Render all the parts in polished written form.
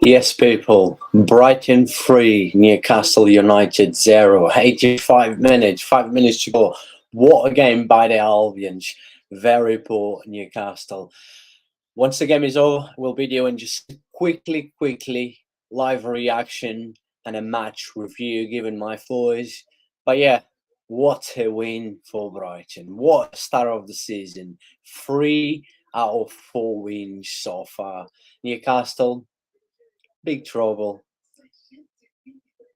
Yes, people. Brighton 3, Newcastle United 0. 85 minutes, 5 minutes to go. What a game by the Albions. Very poor Newcastle. Once the game is over, we'll be doing just quickly live reaction and a match review, given my thoughts. But yeah, what a win for Brighton. What a start of the season. 3 out of 4 wins so far. Newcastle, big trouble.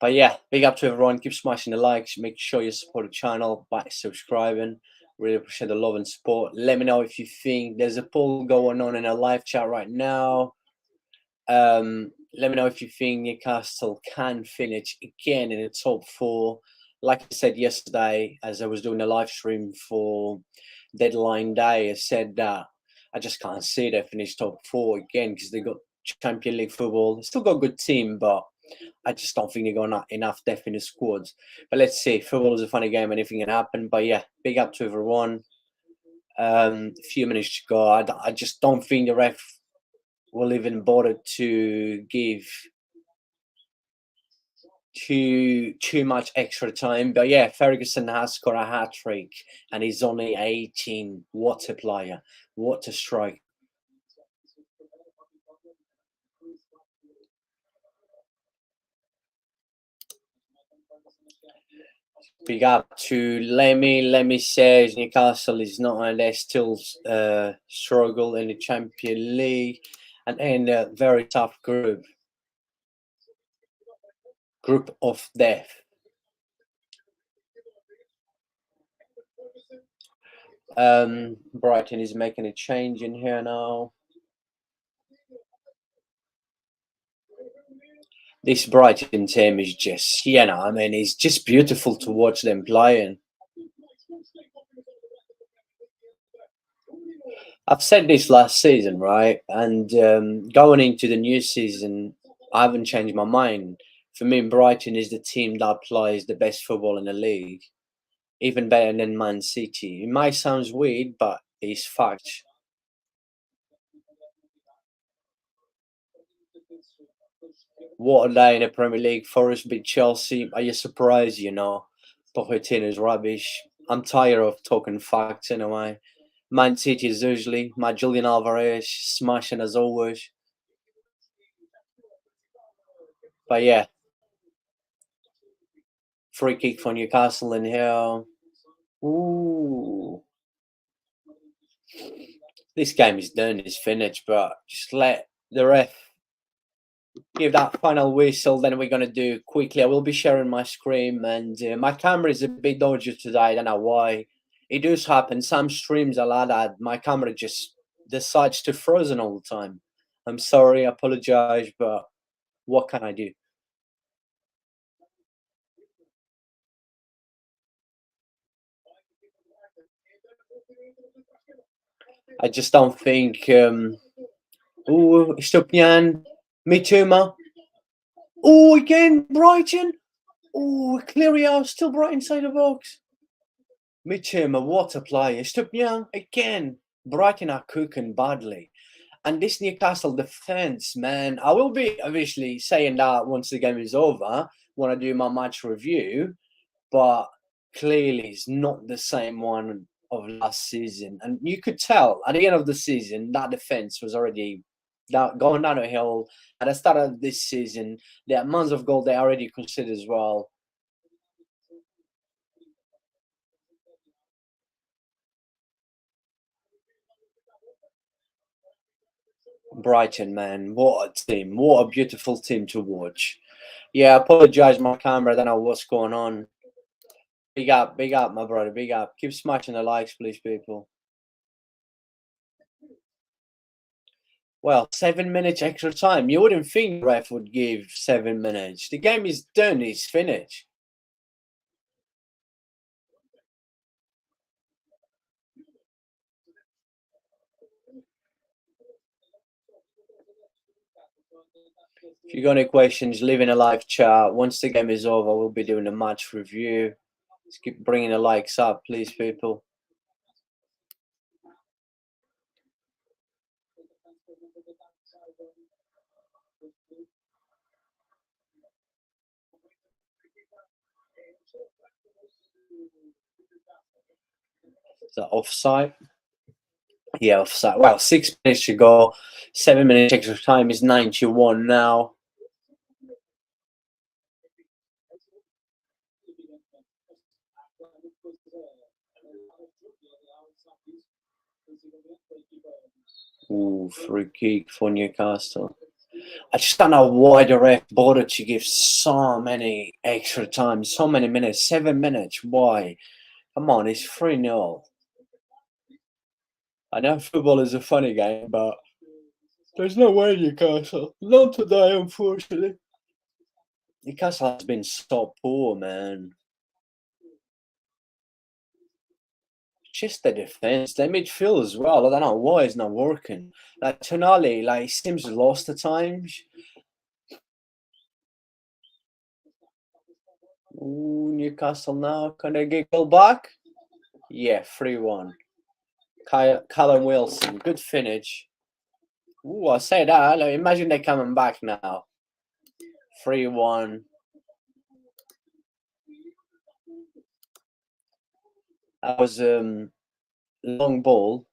But yeah, big up to everyone. Keep smashing the likes. Make sure you support the channel by subscribing. Really appreciate the love and support. Let me know if you think there's a poll going on in a live chat right now. Let me know if you think Newcastle can finish again in the top 4. Like I said yesterday, as I was doing a live stream for deadline day, I said that I just can't see they finish top 4 again because they got Champions League football. They still got a good team, but I just don't think they got enough depth in the squads. But let's see. Football is a funny game. Anything can happen. But yeah, big up to everyone. A few minutes to go. I just don't think the ref will even bother to give too much extra time. But yeah, Ferguson has scored a hat-trick and he's only 18. What a player. What a strike. Big up to Lemmy says Newcastle is not, they still struggle in the Champions League and in a very tough group of death. Brighton is making a change in here now. This Brighton team is just, you know, I mean, it's just beautiful to watch them playing. I've said this last season, right? And going into the new season, I haven't changed my mind. For me, Brighton is the team that plays the best football in the league, even better than Man City. It might sound weird, but it's fact. What a day in the Premier League. Forest beat Chelsea. Are you surprised, you know? Pochettino's rubbish. I'm tired of talking facts anyway. Man City is usually my Julian Alvarez smashing as always. But yeah, free kick for Newcastle in here. Ooh. This game is done, it's finished, but just let the ref give that final whistle, then we're going to do quickly. I will be sharing my screen, and my camera is a bit dodgy today. I don't know why. It does happen. Some streams are like that. My camera just decides to frozen all the time. I'm sorry, I apologize, but what can I do? I just don't think. Oh, Stupnian, Mitoma. Oh, again, Brighton. Oh, clear out, still Brighton inside the box. Mitoma, what a player. Stupnian, again. Brighton are cooking badly. And this Newcastle defense, man, I will be obviously saying that once the game is over when I do my match review, but clearly it's not the same one of last season. And you could tell at the end of the season that defense was already going down a hill. At the start of this season, the amounts of goal they already considered as well. Brighton, man, what a team. What a beautiful team to watch. Yeah, I apologize my camera, I don't know what's going on. Big up, my brother, big up. Keep smashing the likes, please, people. Well, 7 minutes extra time. You wouldn't think the ref would give 7 minutes. The game is done, it's finished. If you got any questions, leave in a live chat. Once the game is over, we'll be doing a match review. Let's keep bringing the likes up, please, people. Is that offside? Yeah, offside. Well, 6 minutes to go. 7 minutes extra time is 91 now. Ooh, free kick for Newcastle. I just don't know why the ref bothered to give so many extra time, so many minutes, 7 minutes. Why? Come on, it's 3-0. I know football is a funny game, but there's no way Newcastle. Not today, unfortunately. Newcastle has been so poor, man. Just the defense, their midfield as well. I don't know why it's not working. Like Tonali, like seems lost at times. Ooh, Newcastle now. Can they get goal back? Yeah, 3-1. Callum Wilson, good finish. Ooh, I say that. Like, imagine they're coming back now. 3-1. That was long ball.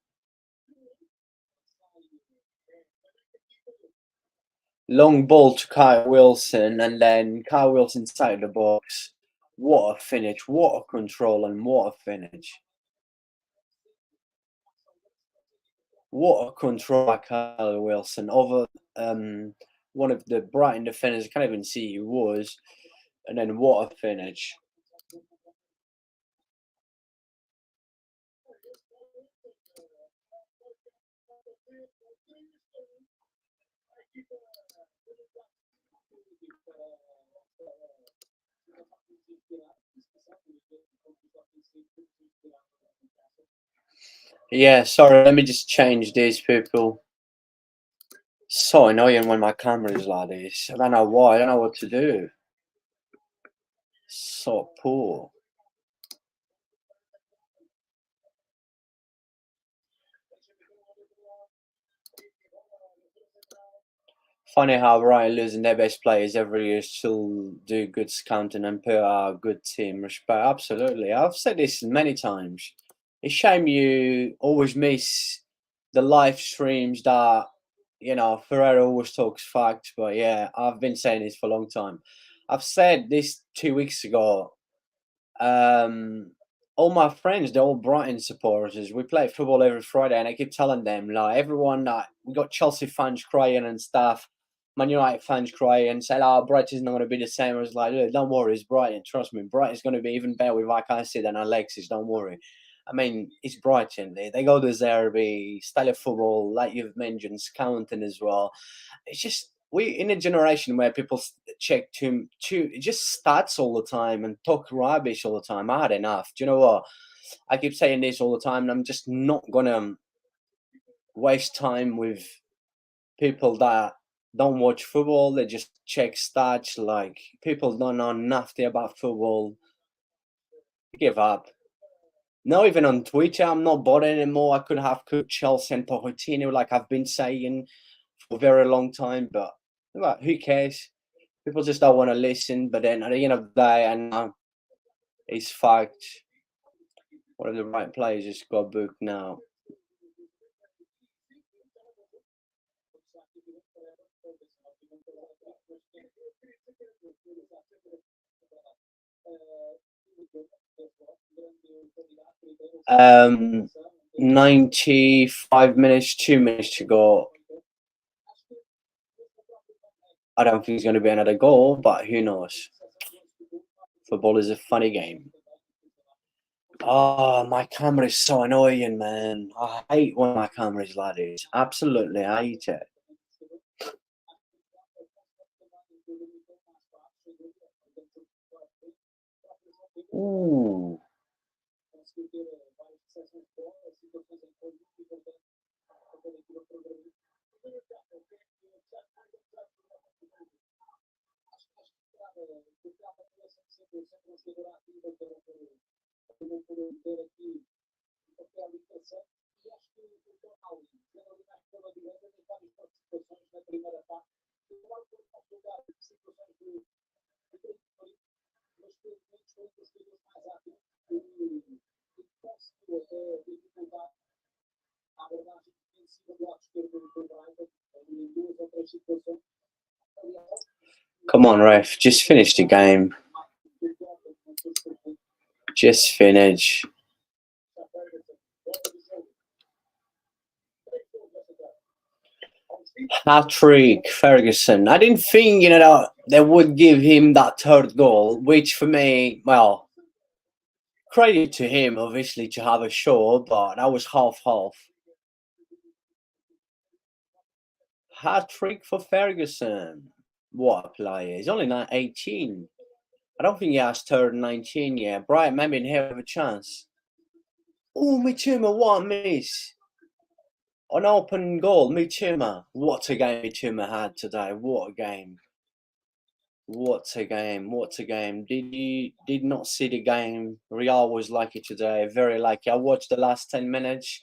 Long ball to Kyle Wilson, and then Kyle Wilson inside the box. What a finish! What a control, and what a finish! What a control by Kyle Wilson over one of the Brighton defenders. I can't even see who was, and then what a finish! Yeah, sorry. Let me just change these people. So annoying when my camera is like this. I don't know why. I don't know what to do. So poor. Funny how Brighton losing their best players every year still do good scouting and put out a good team. Respect, absolutely. I've said this many times. It's a shame you always miss the live streams that, Ferrero always talks facts, but yeah, I've been saying this for a long time. I've said this 2 weeks ago. Um, all my friends, they're all Brighton supporters. We play football every Friday, and I keep telling them, like, everyone, like, we got Chelsea fans crying and stuff, Man United fans crying, and say, "Oh, Brighton's not going to be the same." I was like, "Look, don't worry, it's Brighton. Trust me, Brighton's going to be even better with Akanji than Alexis. Don't worry." I mean, it's Brighton. They go to Zerbi, style of football, like you've mentioned, scouting as well. It's just we in a generation where people check too just stats all the time and talk rubbish all the time. I had enough. Do you know what? I keep saying this all the time, and I'm just not gonna waste time with people that don't watch football. They just check stats. Like people don't know nothing about football. Give up. Not even on Twitter. I'm not bothered anymore. I could have cooked Chelsea and Pochettino like I've been saying for a very long time, but who cares? People just don't want to listen. But then at the end of the day, and it's fact. One of the right players just got booked now. Um, 95 minutes, 2 minutes to go. I don't think it's going to be another goal, but who knows? Football is a funny game. Oh, my camera is so annoying, man. I hate when my camera is like this. Absolutely hate it. Ooh. Come on, ref, just finish the game. Just finish. Hat-trick, Ferguson. I didn't think, that they would give him that third goal, which for me, well, credit to him, obviously, to have a show, but that was half-half. Hat-trick for Ferguson. What a player. He's only 18. I don't think he has turned 19 yet. Brighton maybe didn't have a chance. Oh, Mitchuma, what a miss. An open goal, Mitchuma. What a game Mitchuma had today. What a game. What a game. What a game. Did not see the game. Real was lucky today. Very lucky. I watched the last 10 minutes.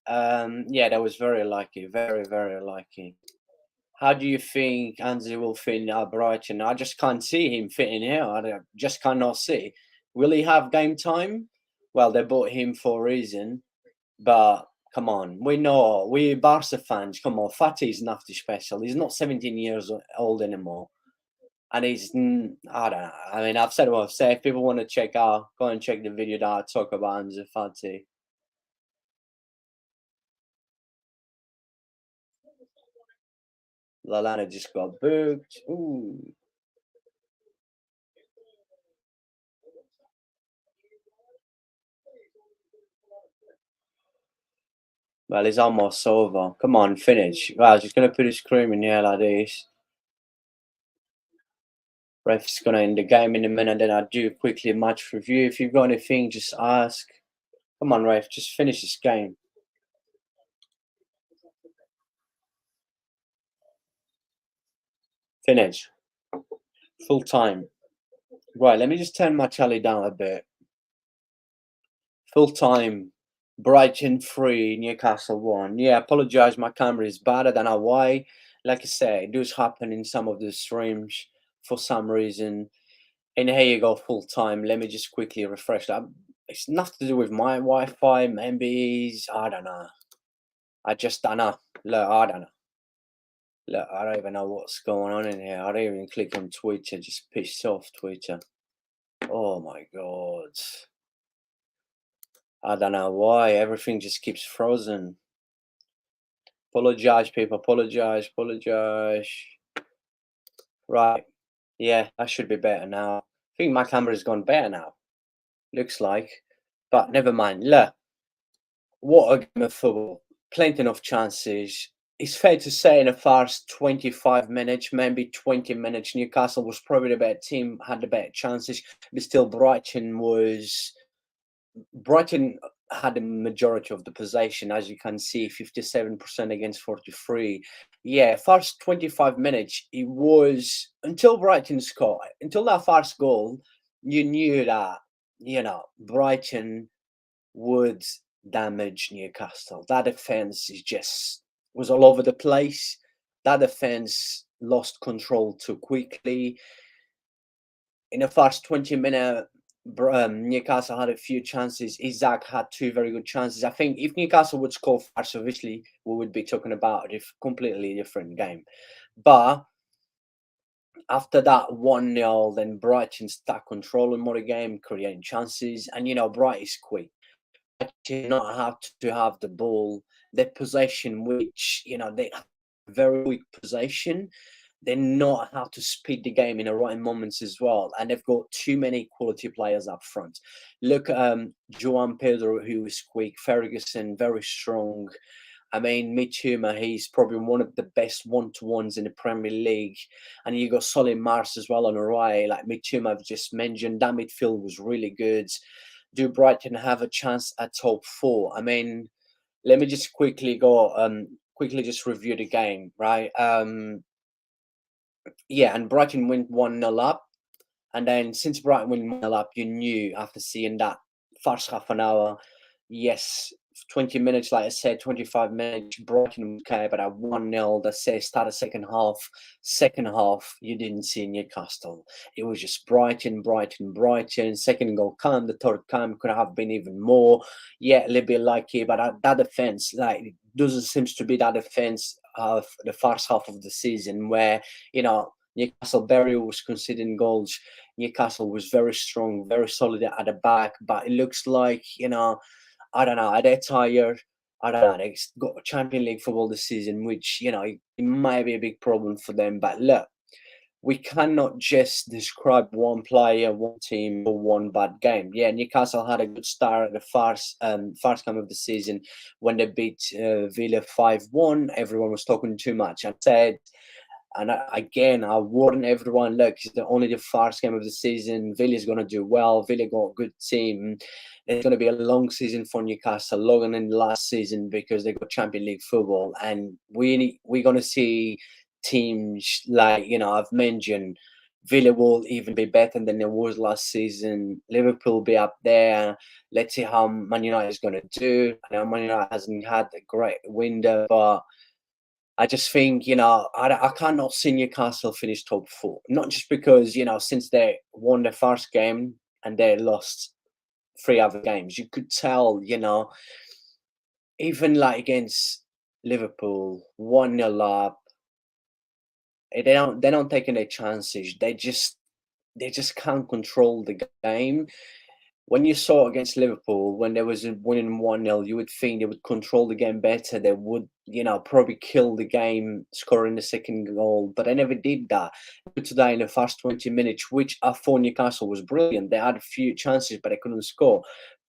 Yeah, that was very lucky. Very, very lucky. How do you think Anzi will fit at Brighton? I just can't see him fitting here. I just cannot see. Will he have game time? Well, they bought him for a reason. But come on, we know, we Barca fans, come on, Fatih is nothing special. He's not 17 years old anymore. And he's, I don't know. I mean, I've said what I've said. If people want to check out, go and check the video that I talk about Ansu Fati. Lallana just got booked. Ooh. Well, it's almost over. Come on, finish. Well, she's going to put his cream in here like this. Ref's going to end the game in a minute, then I'll do quickly a match review. If you've got anything, just ask. Come on, ref, just finish this game. Finish. Full time. Right, let me just turn my tally down a bit. Full time. Brighton 3, Newcastle 1. Yeah, apologise, my camera is bad. I don't know why. Like I say, it does happen in some of the streams for some reason. And here you go, full time. Let me just quickly refresh that. It's nothing to do with my Wi-Fi, maybe. I don't know. I just don't know. Look, I don't know. Look, I don't even know what's going on in here. I don't even click on Twitter. Just pissed off Twitter. Oh my god. I don't know why. Everything just keeps frozen. Apologise, people. Apologise. Apologise. Right. Yeah, that should be better now. I think my camera's gone better now. Looks like. But never mind. Look. What a game of football. Plenty of chances. It's fair to say in the first 25 minutes, maybe 20 minutes, Newcastle was probably the better team, had the better chances, but still Brighton had the majority of the possession, as you can see, 57% against 43. Yeah, first 25 minutes, it was, until Brighton scored, until that first goal, you knew that, Brighton would damage Newcastle. That defense was all over the place. That defense lost control too quickly. In the first 20 minutes, Newcastle had a few chances. Isaac had two very good chances. I think if Newcastle would score first, obviously, we would be talking about a completely different game. But after that 1-0, then Brighton start controlling more the game, creating chances. And, Brighton is quick. Brighton not have to have the ball. Their possession, which, they have very weak possession. They know how to speed the game in the right moments as well, and they've got too many quality players up front. Look, João Pedro, who is quick, Ferguson, very strong. I mean, Mitchuma, he's probably one of the best one-to-ones in the Premier League. And you got Solly Mars as well on the right, like Mitchuma I've just mentioned. That midfield was really good. Do Brighton have a chance at top 4? I mean, let me just quickly just review the game, right? Yeah, and Brighton went 1-0 up. And then since Brighton went 1-0 up, you knew after seeing that first half an hour, yes, 20 minutes, like I said, 25 minutes, Brighton was okay, but at 1-0, that says start the second half. Second half, you didn't see Newcastle. It was just Brighton, Brighton, Brighton. Second goal come, the third come could have been even more. Yeah, a little bit lucky, but that defense, like, doesn't seem to be that defense of the first half of the season where, Newcastle barely was conceding goals. Newcastle was very strong, very solid at the back, but it looks like, I don't know, they're tired. I don't know, they got Champions League football this season, which, it might be a big problem for them. But look, we cannot just describe one player, one team, or one bad game. Yeah, Newcastle had a good start at the first game of the season when they beat Villa 5-1. Everyone was talking too much. I said, and again, I warn everyone, look, it's only the first game of the season. Villa's going to do well. Villa got a good team. It's going to be a long season for Newcastle, longer than the last season because they got Champions League football. And we're going to see teams like, I've mentioned, Villa will even be better than it was last season. Liverpool will be up there. Let's see how Man United is going to do. I know Man United hasn't had a great window, but I just think, I cannot see Newcastle finish top four. Not just because, since they won their first game and they lost 3 other games, you could tell, even like against Liverpool, 1-0 up, they don't take any chances. They just can't control the game. When you saw against Liverpool, when they was winning 1-0, you would think they would control the game better. They would, probably kill the game, scoring the second goal. But they never did that. Today, in the first 20 minutes, which I thought Newcastle was brilliant. They had a few chances, but they couldn't score.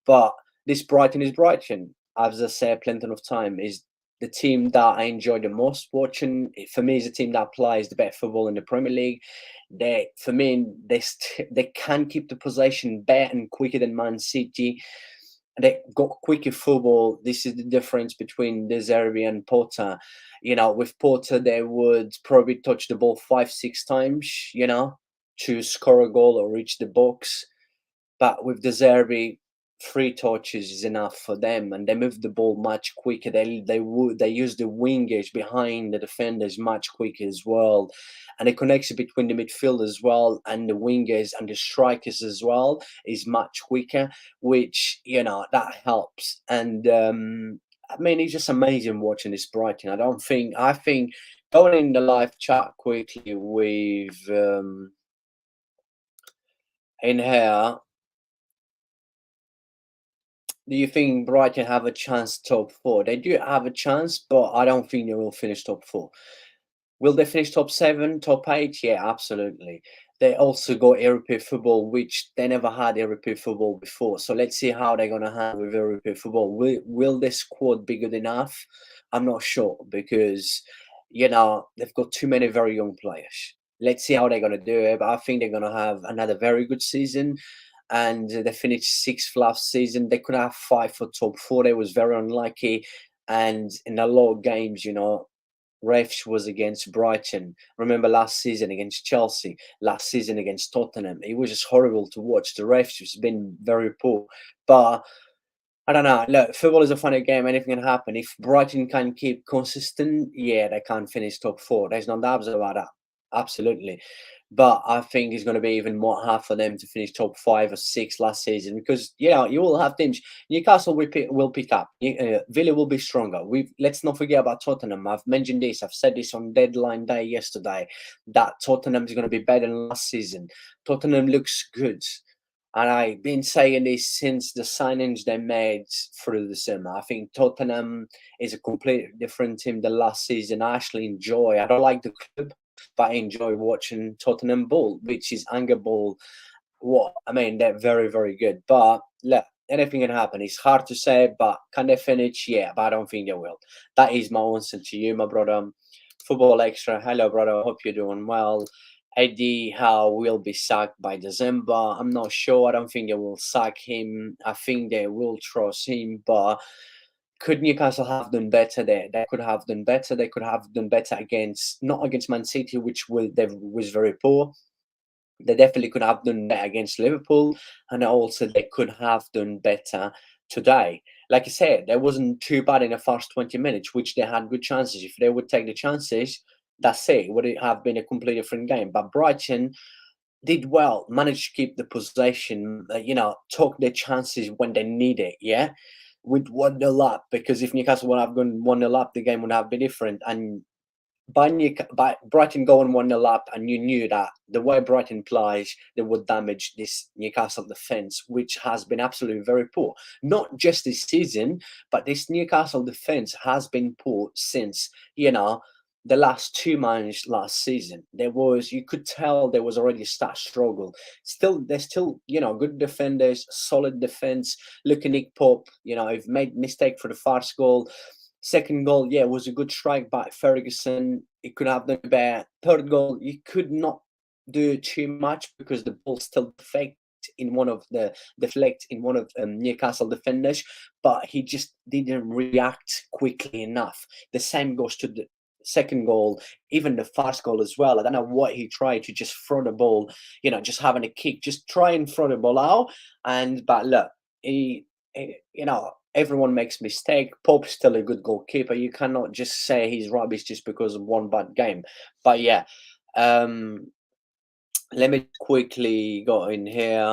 But this Brighton is Brighton. As I said plenty of time, is the team that I enjoy the most watching. For me, is the team that plays the best football in the Premier League. For me, they can keep the possession better and quicker than Man City. They got quicker football. This is the difference between De Zerbi and Potter. With Potter, they would probably touch the ball 5-6 times, to score a goal or reach the box. But with De Zerbi, 3 touches is enough for them, and they move the ball much quicker. They use the wingers behind the defenders much quicker as well, and the connection between the midfield as well and the wingers and the strikers as well is much quicker, which that helps. And it's just amazing watching this Brighton. I think going in the live chat quickly with in here. Do you think Brighton have a chance top 4? They do have a chance, but I don't think they will finish top 4. Will they finish top 7, top 8? Yeah, absolutely. They also got European football, which they never had European football before. So let's see how they're going to handle with European football. Will this squad be good enough? I'm not sure because, they've got too many very young players. Let's see how they're going to do it. But I think they're going to have another very good season. And they finished 6th last season. They could have 5 for top 4. They was very unlucky. And in a lot of games, refs was against Brighton. Remember last season against Chelsea, last season against Tottenham. It was just horrible to watch. The refs has been very poor. But I don't know. Look, football is a funny game. Anything can happen. If Brighton can keep consistent, yeah, they can finish top 4. There's no doubts about that. Absolutely. But I think it's going to be even more hard for them to finish top 5 or 6 last season because, you will have teams. Newcastle will pick up. Villa will be stronger. Let's not forget about Tottenham. I've mentioned this. I've said this on deadline day yesterday that Tottenham is going to be better than last season. Tottenham looks good. And I've been saying this since the signings they made through the summer. I think Tottenham is a completely different team than last season. I actually enjoy. I don't like the club, but I enjoy watching Tottenham ball, which is anger ball. They're very, very good. But look, anything can happen. It's hard to say, but can they finish? Yeah, but I don't think they will. That is my answer to you, my brother. Football Extra. Hello, brother. Hope you're doing well. Eddie Howe will be sacked by December. I'm not sure. I don't think they will sack him. I think they will trust him, but could Newcastle have done better there? They could have done better. They could have done better not against Man City, which was very poor. They definitely could have done better against Liverpool, and also they could have done better today. like I said, they wasn't too bad in the first 20 minutes, which they had good chances. If they would take the chances, that's it. Would it have been a completely different game? But Brighton did well, managed to keep the possession, took their chances when they need it, yeah? With 1-0 up, because if Newcastle would have gone 1-0 up, the game would have been different. And by Brighton going 1-0 up, and you knew that the way Brighton plays, they would damage this Newcastle defence, which has been absolutely very poor. Not just this season, but this Newcastle defence has been poor since, the last 2 months last season. You could tell there was already a start struggle. They're still, good defenders, solid defence. Look at Nick Pope, I've made mistake for the first goal. Second goal, yeah, was a good strike by Ferguson. It could have done better. Third goal, you could not do too much because the ball still deflect in one of Newcastle defenders, but he just didn't react quickly enough. The same goes to the second goal, even the first goal as well. I don't know what he tried to just throw the ball, just having a kick, just try and throw the ball out. But look, everyone makes mistake. Pope's still a good goalkeeper. You cannot just say he's rubbish just because of one bad game. But yeah, let me quickly go in here.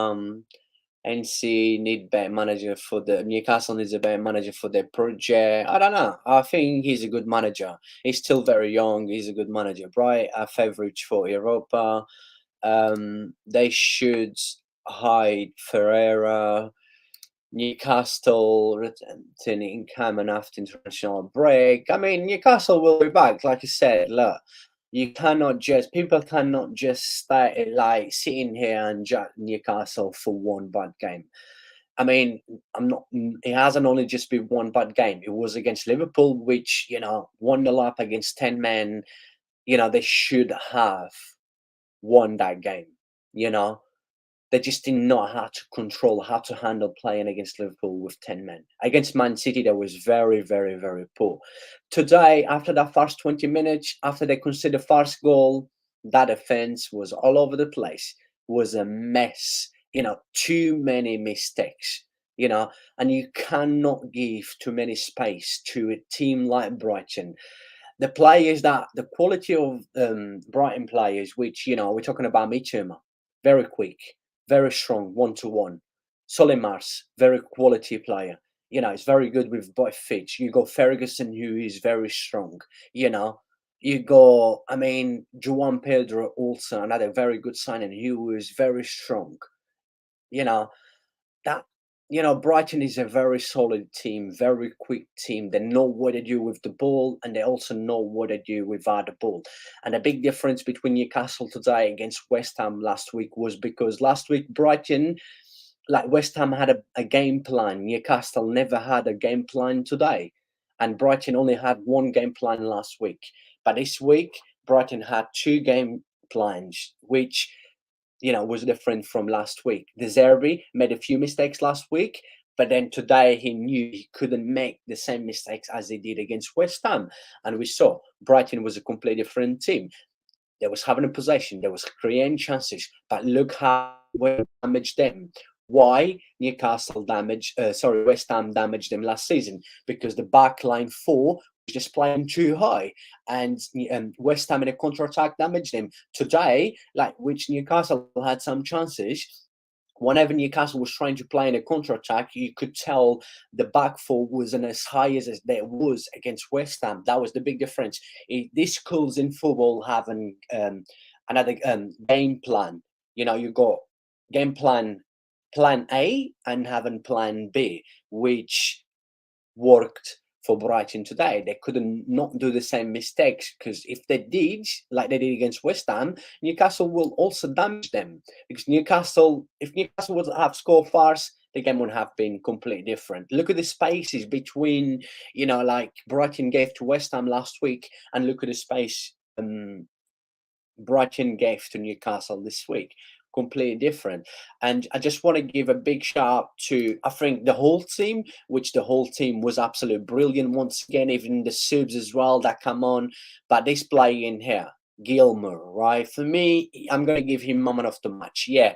NC need better manager for the Newcastle needs a better manager for their project. I don't know. I think he's a good manager. He's still very young. He's a good manager. Bright are favourites for Europa. They should hide Ferreira. Newcastle returning coming after international break. I mean, Newcastle will be back. Like I said, look, people cannot just stay like sitting here and judge Newcastle for one bad game. I mean, it hasn't only just been one bad game. It was against Liverpool, which, 1-0 up against 10 men. They should have won that game, They just didn't know how to handle playing against Liverpool with 10 men. Against Man City, that was very, very, very poor. Today, after that first 20 minutes, after they conceded the first goal, that defense was all over the place. It was a mess. Too many mistakes, and you cannot give too many space to a team like Brighton. The quality of Brighton players, which, we're talking about Mitchuma, very quick, very strong, 1-to-1. Solimars, very quality player. It's very good with both feet. You got Ferguson, who is very strong. You got, João Pedro also, another very good signing, who is very strong. Brighton is a very solid team, very quick team. They know what to do with the ball, and they also know what to do without the ball. And the big difference between Newcastle today against West Ham last week was because last week Brighton, like West Ham, had a game plan. Newcastle never had a game plan today. And Brighton only had one game plan last week. But this week, Brighton had two game plans, which was different from last week. De Zerbi made a few mistakes last week, but then today he knew he couldn't make the same mistakes as he did against West Ham. And we saw Brighton was a completely different team. They was having a possession, they was creating chances, but look how we damaged them. Why West Ham damaged them last season? Because the backline four just playing too high, and West Ham in a counter-attack damaged them. Today, which Newcastle had some chances, whenever Newcastle was trying to play in a counter-attack, you could tell the back four wasn't as high as there was against West Ham. That was the big difference. This schools in football having another game plan. You got game plan A and having plan B, which worked for Brighton today. They couldn't not do the same mistakes, because if they did, like they did against West Ham, Newcastle will also damage them. Because if Newcastle would have scored fast, the game would have been completely different. Look at the spaces between, like Brighton gave to West Ham last week, and look at the space Brighton gave to Newcastle this week. Completely different. And I just want to give a big shout out to, I think, the whole team, which the whole team was absolutely brilliant once again, even the subs as well that come on. But this play in here, Gilmour, right? For me, I'm going to give him moment of the match. Yeah,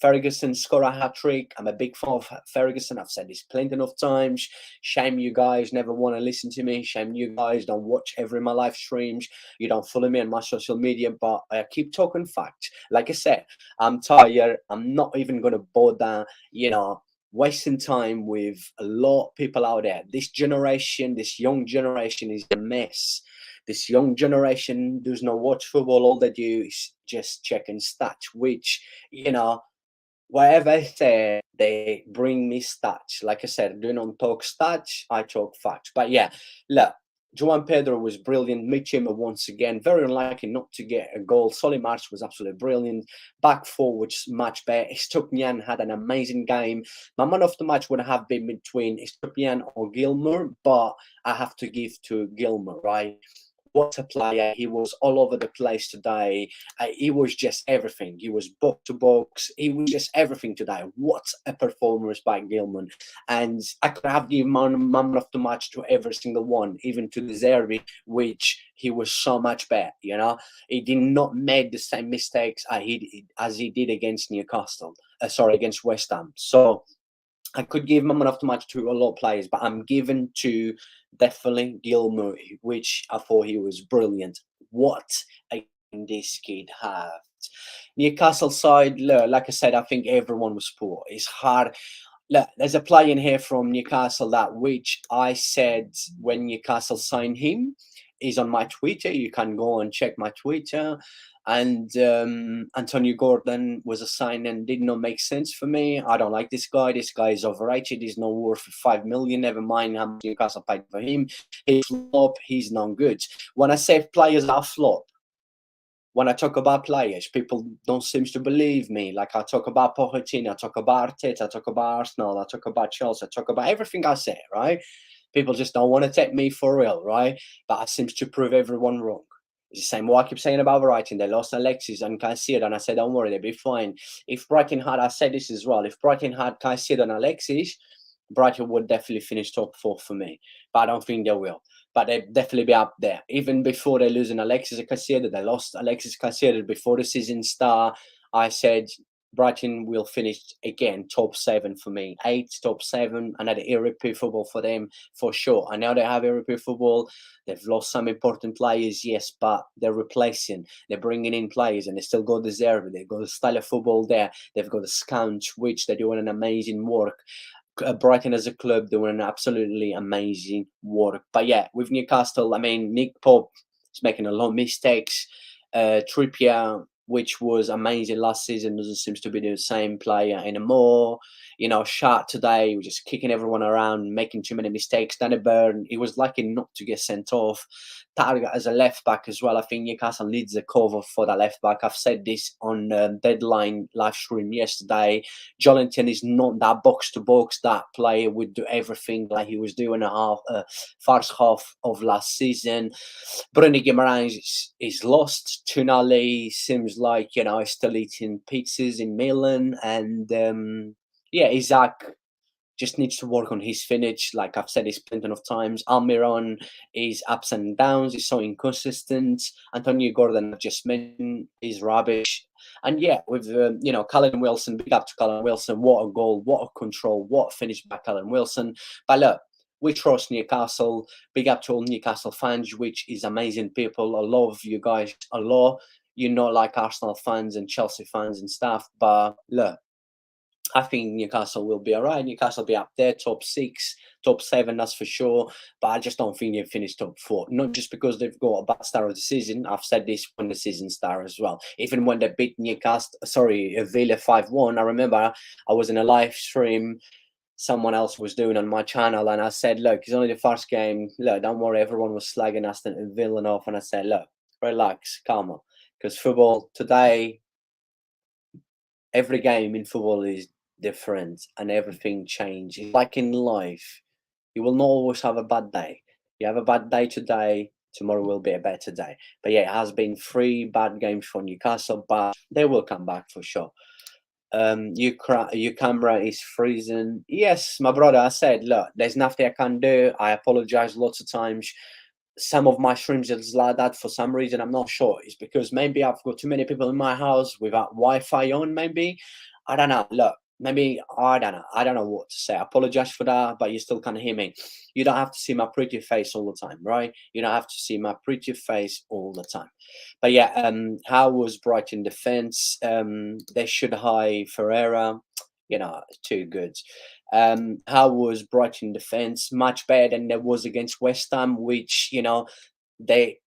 Ferguson score a hat-trick. I'm a big fan of Ferguson. I've said this plenty of times. Shame you guys never want to listen to me. Shame you guys don't watch every of my live streams. You don't follow me on my social media, but I keep talking facts. Like I said, I'm tired. I'm not even going to bother, wasting time with a lot of people out there. This generation, this young generation is a mess. This young generation does not watch football. All they do is just checking stats, which, wherever I say, they bring me stats. Like I said, I do not talk stats, I talk facts. But yeah, look, João Pedro was brilliant. Mitchell once again, very unlucky not to get a goal. Solly March was absolutely brilliant. Back four was much better. Estupinian had an amazing game. My man of the match would have been between Estupinian or Gilmour, but I have to give to Gilmour, right? What a player. He was all over the place today. He was just everything. He was box to box. He was just everything today. What a performance by Gilman. And I could have given man of the match to every single one, even to the Zerbi, which he was so much better, He did not make the same mistakes as he did against Newcastle. Against West Ham. So I could give man of the match to a lot of players, but I'm given to definitely Gilmour, which I thought he was brilliant. What a game this kid had. Newcastle side, like I said, I think everyone was poor. It's hard. Look, there's a player in here from Newcastle that which I said when Newcastle signed him is on my Twitter. You can go and check my Twitter. And Antonio Gordon was a sign and did not make sense for me. I don't like this guy. This guy is overrated. He's not worth 5 million. Never mind how much Newcastle paid for him. He's flop. He's not good. When I say players are flop, when I talk about players, people don't seem to believe me. Like I talk about Pochettino, I talk about Arteta, I talk about Arsenal, I talk about Chelsea, I talk about everything I say, right? People just don't want to take me for real, right? But I seem to prove everyone wrong. It's the same what I keep saying about Brighton. They lost Alexis and Caicedo, and I said, don't worry, they'll be fine. If Brighton had, I said this as well, if Brighton had Caicedo and Alexis, Brighton would definitely finish top 4 for me. But I don't think they will. But they'd definitely be up there. Even before they losing Alexis and Caicedo, they lost Alexis Caicedo before the season start. I said Brighton will finish again top 7 for me. 8, top 7, another European football for them for sure. I know they have European football. They've lost some important players, yes, but they're replacing. They're bringing in players, and they still got the Zerbi. They've got the style of football there. They've got the Scout, which they're doing an amazing work. Brighton as a club doing absolutely amazing work. But yeah, with Newcastle, I mean, Nick Pope is making a lot of mistakes. Trippier, which was amazing last season, doesn't seem to be the same player anymore. Shot today, was just kicking everyone around, making too many mistakes. Danny Byrne, he was lucky not to get sent off. Target as a left back as well. I think Newcastle needs a cover for the left back. I've said this on Deadline live stream yesterday. Jolinton is not that box to box. That player would do everything like he was doing first half of last season. Bruno Guimaraes is lost. Tonali seems like he's still eating pizzas in Milan, and Isaac just needs to work on his finish. Like I've said this plenty of times. Almiron is ups and downs. He's so inconsistent. Antonio Gordon, I've just mentioned, is rubbish. And yeah, with Callum Wilson, big up to Callum Wilson. What a goal! What a control! What a finish by Callum Wilson! But look, we trust Newcastle. Big up to all Newcastle fans, which is amazing people. I love you guys a lot. You're not like Arsenal fans and Chelsea fans and stuff, but look, I think Newcastle will be all right. Newcastle will be up there, top 6, top 7, that's for sure. But I just don't think they'll finish top 4. Not just because they've got a bad start of the season. I've said this when the season started as well. Even when they beat Villa 5-1, I remember I was in a live stream someone else was doing on my channel, and I said, look, it's only the first game. Look, don't worry, everyone was slagging Aston Villa off. And I said, look, relax, calm, because football today, every game in football is different and everything changes. Like in life, you will not always have a bad day. You have a bad day today, tomorrow will be a better day. But yeah, it has been 3 bad games for Newcastle, but they will come back for sure. Your camera is freezing. Yes, my brother, I said, look, there's nothing I can do. I apologize lots of times. Some of my streams is like that for some reason. I'm not sure. It's because maybe I've got too many people in my house without Wi-Fi on, maybe. I don't know. Look, maybe I don't know. I don't know what to say. I apologize for that, but you still can't hear me. You don't have to see my pretty face all the time, right? You don't have to see my pretty face all the time. But yeah, how was Brighton defense? They should hire Ferreira. You know, too good. How was Brighton defense? Much better than there was against West Ham, which they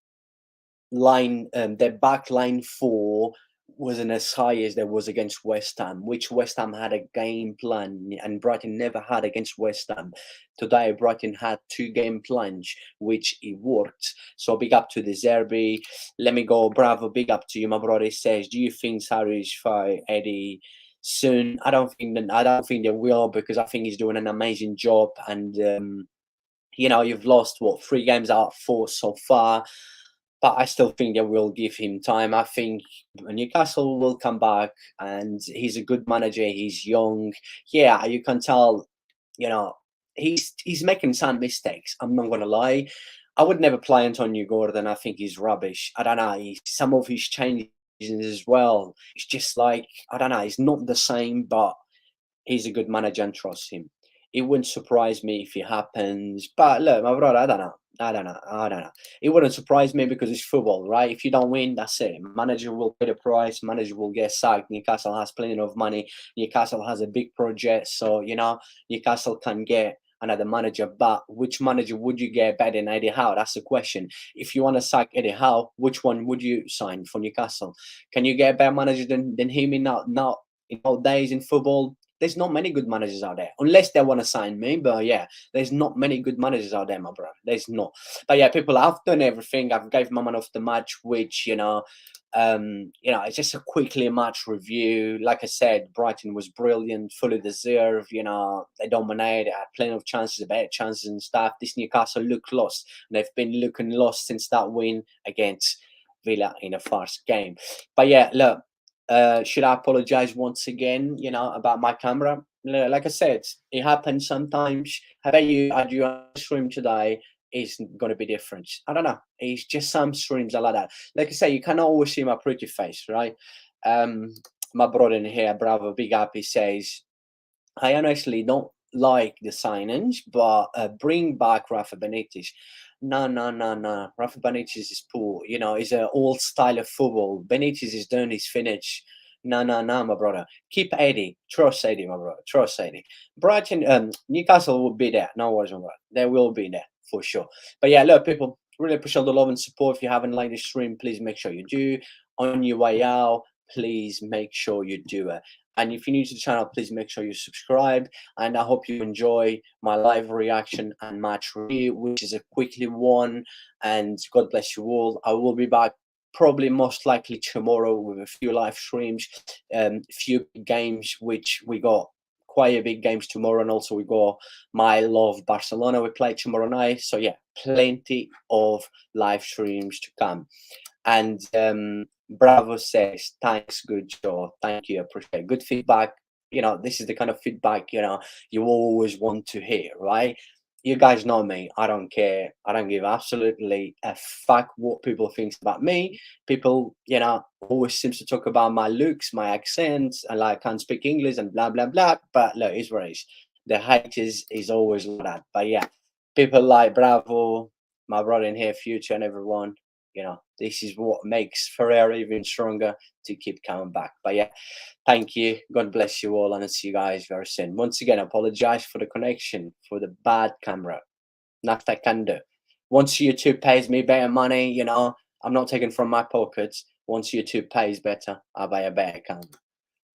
their back line four wasn't as high as there was against West Ham, which West Ham had a game plan and Brighton never had against West Ham. Today, Brighton had two game plans, which it worked. So big up to the Zerbi. Let me go, bravo, big up to you, my brother. Says, do you think Sarri's fight Eddie soon? I don't think they will, because I think he's doing an amazing job. And you've lost what, 3 games out of 4 so far. But I still think they will give him time. I think Newcastle will come back, and he's a good manager. He's young. Yeah, you can tell, he's making some mistakes. I'm not gonna lie. I would never play Antonio Gordon. I think he's rubbish. I don't know. Some of his changes as well. It's just like, I don't know. He's not the same, but he's a good manager and trust him. It wouldn't surprise me if it happens. But look, my brother, I don't know. It wouldn't surprise me because it's football, right? If you don't win, that's it. Manager will pay the price. Manager will get sacked. Newcastle has plenty of money. Newcastle has a big project. So, Newcastle can get another manager. But which manager would you get better than Eddie Howe? That's the question. If you want to sack Eddie Howe, which one would you sign for Newcastle? Can you get a better manager than him in nowadays in football? There's not many good managers out there, unless they want to sign me. But yeah, there's not many good managers out there, my brother. There's not. But yeah, people, I've done everything. I've gave my man of the match, which it's just a quickly match review. Like I said, Brighton was brilliant, fully deserved. They dominated, had plenty of chances, better chances and stuff. This Newcastle looked lost. They've been looking lost since that win against Villa in the first game. But yeah, look. Should I apologize once again, about my camera? Like I said, it happens sometimes. I bet you at your stream today is going to be different. I don't know. It's just some streams are like that. Like I say, you cannot always see my pretty face, right? My brother in here, bravo, big up, he says, I honestly don't like the signings, but bring back Rafa Benitez. No. Rafa Benitez is poor. He's an old style of football. Benitez is done. He's finished. No, my brother. Keep Eddie. Trust Eddie, my brother. Trust Eddie. Brighton, Newcastle will be there. No worries about it. They will be there for sure. But yeah, look, people, really appreciate the love and support. If you haven't liked the stream, please make sure you do. On your way out, please make sure you do it. And if you're new to the channel, please make sure you subscribe. And I hope you enjoy my live reaction and match review, which is a quickly one. And God bless you all. I will be back probably most likely tomorrow with a few live streams, few games, which we got quite a big games tomorrow. And also we got my love Barcelona. We play tomorrow night. So yeah, plenty of live streams to come. And Bravo says, thanks, good job. Thank you, appreciate good feedback. This is the kind of feedback, you always want to hear, right? You guys know me. I don't care. I don't give absolutely a fuck what people think about me. People, always seems to talk about my looks, my accents, and like I can't speak English and blah, blah, blah. But look, it's what it is. The hate is always like that. But yeah, people like Bravo, my brother in here, Future, and everyone. This is what makes Ferreira even stronger to keep coming back. But yeah, thank you. God bless you all, and I'll see you guys very soon. Once again, I apologize for the connection, for the bad camera. Nothing I can do. Once YouTube pays me better money, I'm not taking from my pockets. Once YouTube pays better, I'll buy a better camera.